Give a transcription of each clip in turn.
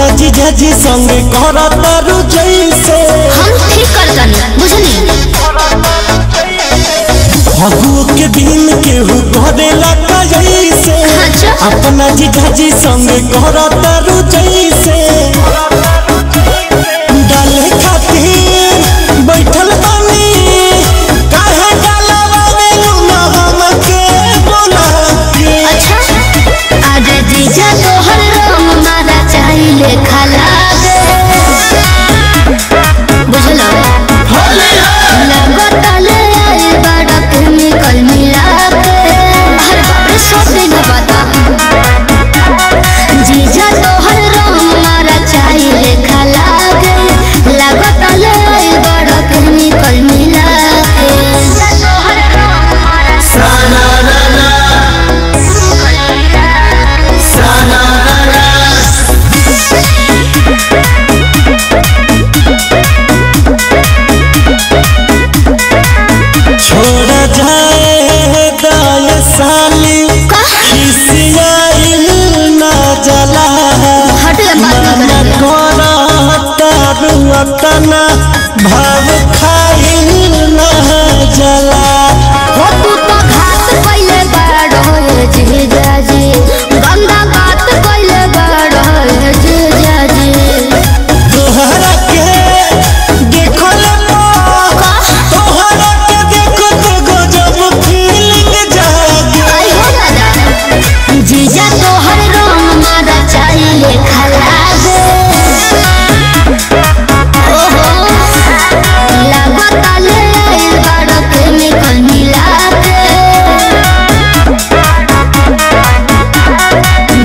अपना जीजा जी संगे करतारू जैसे हम ठीक करतनी बुझनी फगुओ के दिन केहू करेला जैसे अपना जीजा जी संगे करतारू जैसे डाले खातिर बैठल बानी काहे डालवावे लूना हमके बोला के आज जीजा तोहर रंग मारा चाहिले खाला दे बुझलो लगतले आए बड़ा केमिकल मिला के हर बार सब दिन बता जीजा तोहर रंग मारा चाहिले खाला दे लगतले आए बड़ा केमिकल मिला के तोहर रंग मारा साना ना छोड़ा जाए दाय साली खिसियाइल ना जला मन करतना भाव खाइल ना जला हो तू तो घात कइले बाड़ो जीजा जी गंदा बात कइले बाड़ो जीजा जी तोहरा के देखल तोहरा के देखत गजब फीलिंग जागे आई हो दादा जीजा तोहर रंग मारा चाहिले खाला दे ओहो लगतले आए बड़ा केमिकल मिला के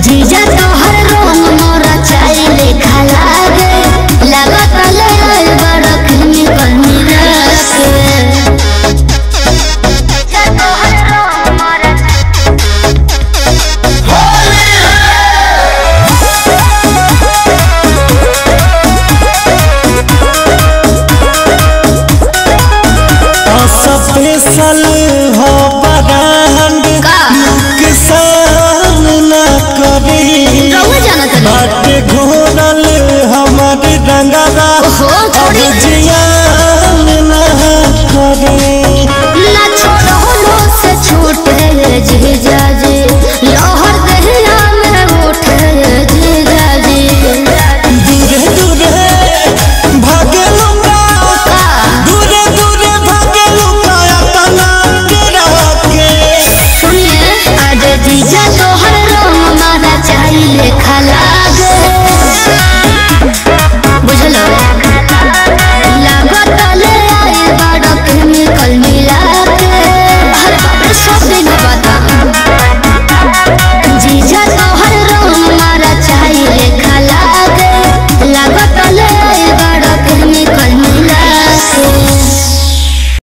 जीजा तोहर रंग मारा चाहिले खाला दे लगतले आए बड़ा केमिकल मिला के जीजा तोहर रंग मारा स्पेशल हो बरांड का किसान न करी रहुआ जानत नहीं बाटे घोरल हमारे रंगरा ओहो छोड़ी